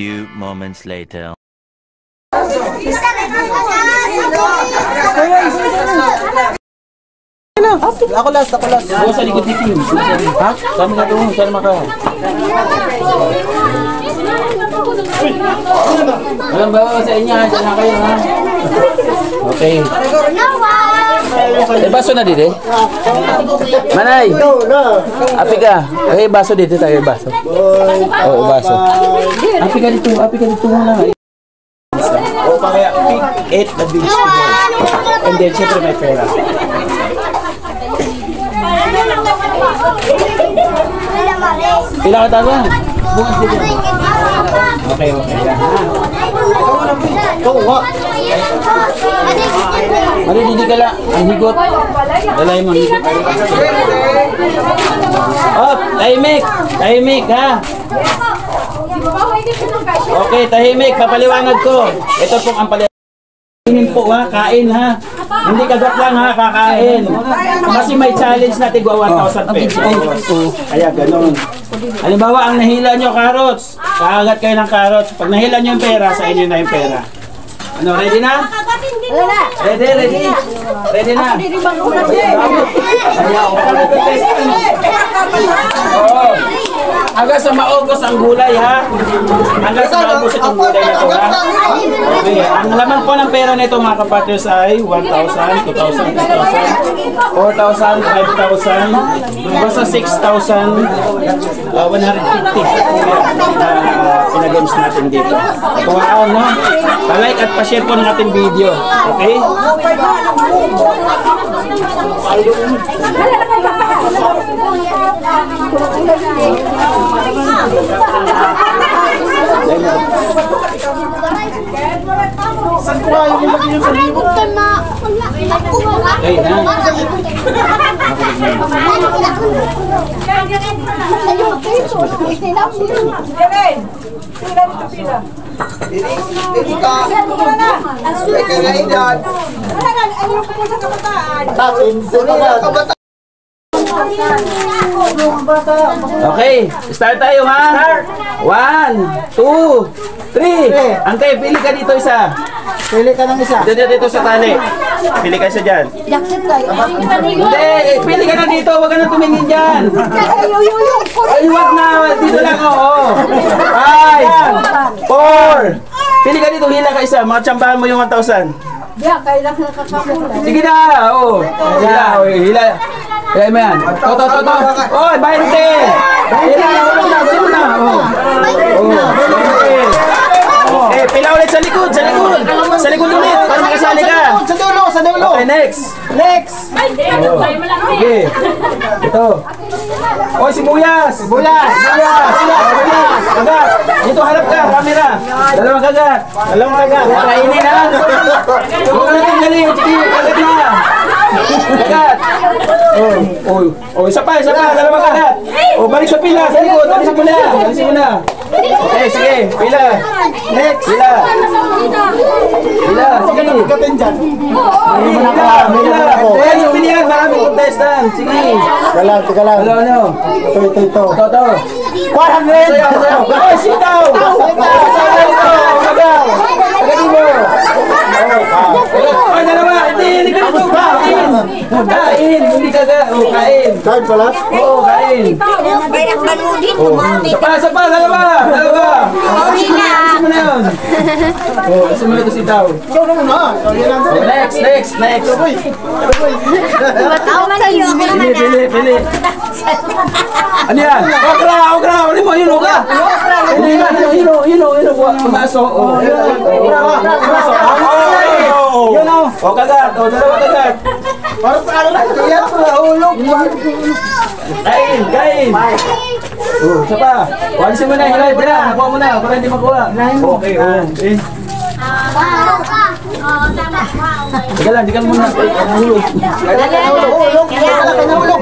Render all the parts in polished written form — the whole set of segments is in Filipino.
few moments later. Ako last. Ako sa likod ni Kim. Ha? Saan ka doon? Saan maka? Walang bawa sa inyo. Diyan na kayo ha. Okay. Eh, baso na dito eh. Manay! Api ka. Eh, baso dito tayo. Baso. Oo, baso. Api ka dito muna. O, kaya pick 8 na beach. And then, syempre may pera. Pila ka tawa? Bungas dito. Okay. Mari didi ka lang. Ang higot. Dalay mo higot. Oh, tahimik ha. Okay, tahimik. Papaliwanag ko. Ito pong ang paliwanag. Kainin po ha, kain ha. Hindi kagat lang ha, kakain. Kasi may challenge na tigwa 1,000 pesos. Kaya ganun. Halimbawa, ang nahila nyo carrots. Kakagat kayo ng carrots. Pag nahila nyo yung pera, sa inyo na yung pera. Ano, ready na? Ready? Ready na? Oo. Hanggang sa maubos ang gulay ha. Hanggang sa maubos itong gulay na ito ha. Okay. Ang laman po ng pera nito mga kapaters ay 1,000, 2,000, 3,000, 4,000, 5,000, basta 6,150 pinagames natin dito. Kuhaan no? Pa-like at pa-share po ng ating video. Okay? Saan ko nga yung ilagay yung sa libot? Okay na. Hindi ka. Ay, kagain dyan. Takin, kabataan. Okay, start tayo ha. 1, 2, 3. Angkay, pili ka dito isa. Pili ka ng isa. Dito sa tali. Pili ka isa dyan. Hindi, pili ka na dito. Huwag ka na tumingin dyan. Ay, wag na. Dito lang, oo. 5, 4. Pili ka dito, hila ka isa. Makatsambahan mo yung 1,000. Sige na, oo. Hila. Hila mo yan. To. Oy, 20. Hila na, huwag na. Okay, pila ulit sa likod. Sa likod ulit, para makasali ka. Sa dulo. Okay, next. Okay. Ito. Oy, sibuyas. Kagat. Dito, harap ka, camera. Dalawang kagat. Kainin ha. Huwag na tinggalin. Sige, kagat na. Kagat. Oh, isa pa. Dalawang kagat. Oh, balik sa pila. Sa likod, balisin mo na. Okay, sige. Pila. Next. Pila. Sige. Katin dyan. Pila. Ayan yung pilihan. Maraming contestant. Sige. Teka lang. Ano? Ito. 100! Oy, sitaw! Pagatin mo! Oy, dalawa! Hindi ka dito! Kain! Hindi ka ga! O, kain! Kain pala? Oo, kain! Sapa! Dalawa! Alisin mo na yun! O, alisin mo na ito sitaw! Next! Pili! Ano yan? Okra! Ano mo? Yun, okra! Yun, pumasok. Yun o. O, kagat. O, dalawa kagat. Parang lang. Kaya ulog. Kain. O, isa pa. Walisin mo na. Hilay, pala. Nakuha mo na. Para hindi makuha. Okay, okay. Teka lang, di ka muna. Nahulog. Nahulog. Yan, nahulog.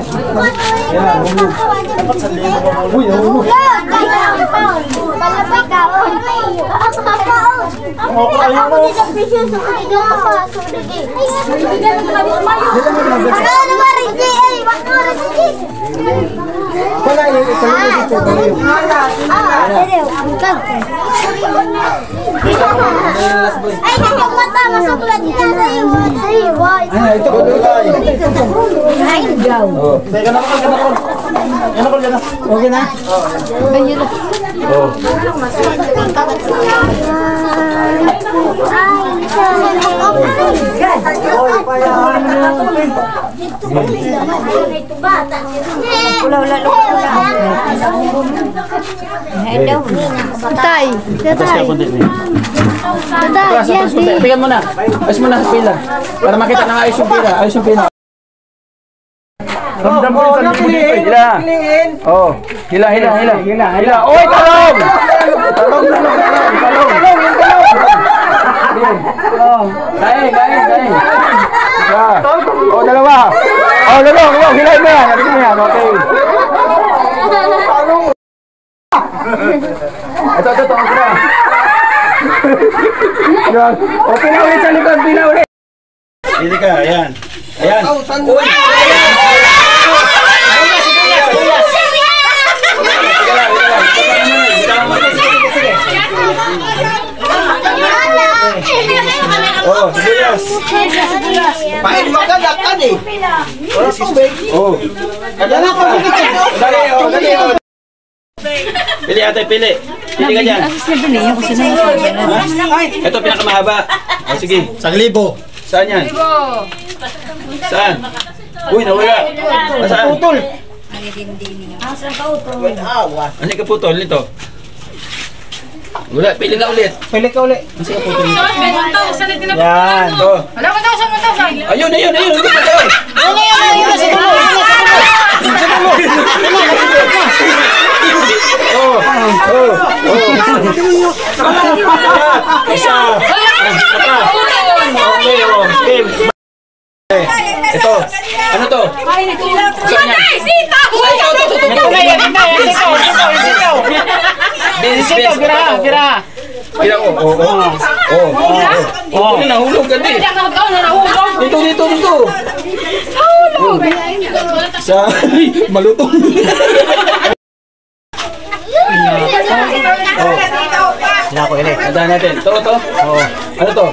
Uy, nahulog. Wala, Ay, yung mata, masuklat ka sa iyo. Ay, ito ko tulay. Ay, gaw. Teka na ko, Okay na? Tatay. Tatay. Pigan mo na. Ayos mo na sa pila. Para makita na ayos yung pila. Ayos yung pila. Ramdam mo rin sa likod dito. Hila. Oh. Hila. Oy, talong! Talong. Kain. Isa. Oh, dalawa. Oh, dalawa. Hilahin mo yan. Natin mo yan. Okay. Ito. Ang pila. Yan. O, pila ulit sa likod. Pila ulit. Pili ka. Ayan. Uy! Oh, sibuyas. Pahin mo ka, lakad eh. Oh. Dali. Pili ate, pili. Pili ka dyan. Ito pinakamahaba. Oh, sige. 1,000. Saan yan? Saan? Uy, nawala. Saan? Putol. Ano yung kaputol nito? Wala, pili na ulit. Pili ka ulit. Yan. Oh. Ayun. Hindi pa tayo. Isa. Okay. Ito. Ano to? Saan yan? Kira ko. Oh. Nahulog ka din. Dito. Sa malutong. Tandaan natin. Ito. Ano to?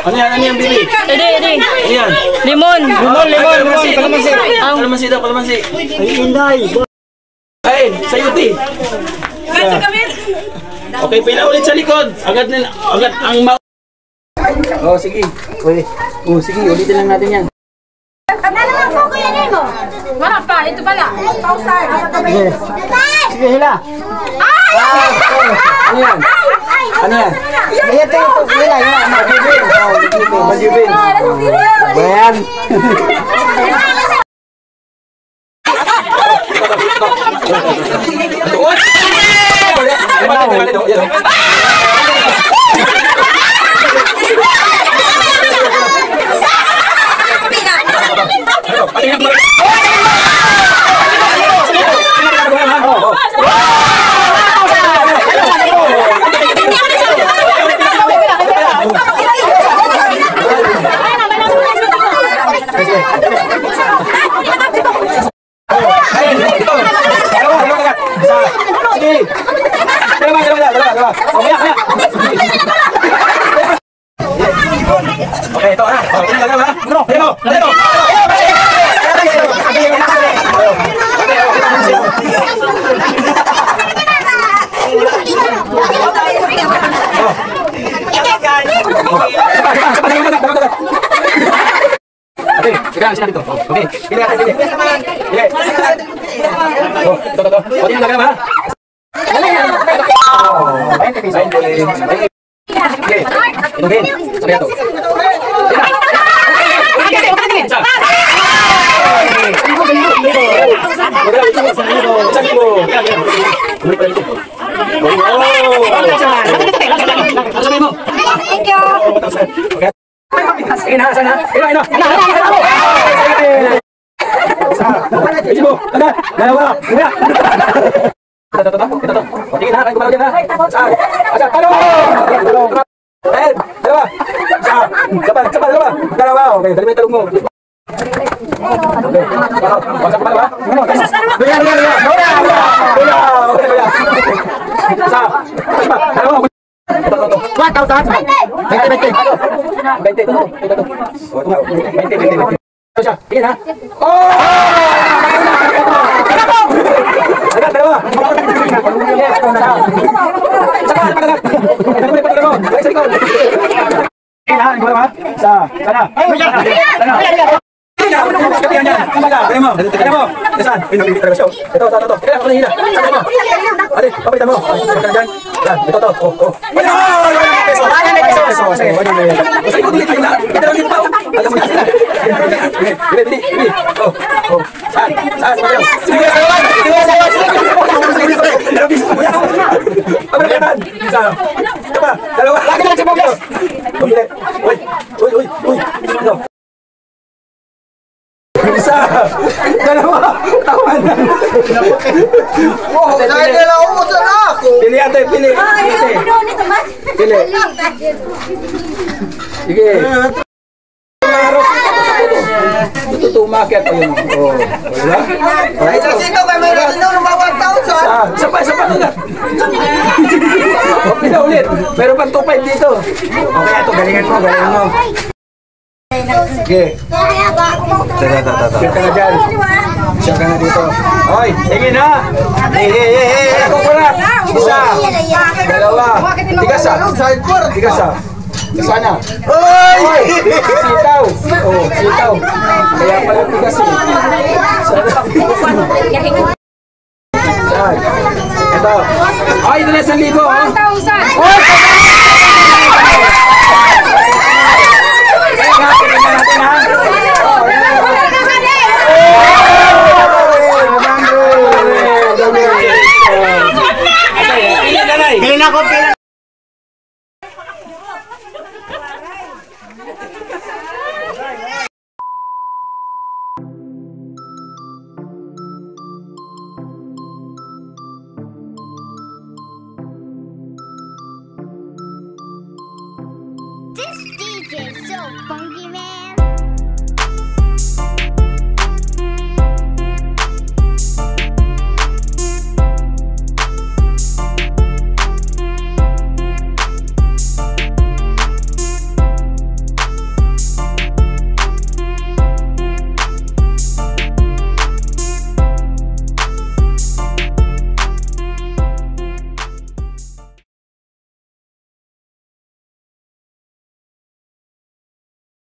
Ano yan, Bibi? Edi. Ano yan? Limon. Kalamansi daw. Ay, inday. Kain, sayuti. Okay, pila ulit sa likod. Agad ang Oh, sige. Sige, ulitin lang natin yan. Wala pa, ito pala. Sige, hila. Ano yan? Ayan, ito. Hila. Majibin. Bayan. Okay, ito ha. Okay, sekarang sini dito. Okay, pilih atas sini. Pilih. Oh, ito. Oh, tingnan ka ba? Okay. Tungguin. Sampai ito. Thank you. Dalawa. Pasok pa ba? Kuya. Isa. Dalawa. 1,000. 20. Siya. Tingin ha. Oh! Agad, dalawa. Sana. Isa, dalawa, tawanan. Pili ate, pili. Pili. Sige. Ito tumakyat ayun. Oh, wala. Ay, kasi ito kay may natin nung bawat taon sa. Isa pa na. Okay na ulit. Meron pang 2.5 dito. Okay, ito galingan mo. Sige. Siya ka na dyan. Siya ka na dito. Hoy, tingin ha. Ako pala. Isa. Dalawa. Tigas ha. Sana. Hoy! Sitaw. Oh, sitaw. Kaya pala tigas eh. Saan? Ito. Ay, ito na 1,000 oh.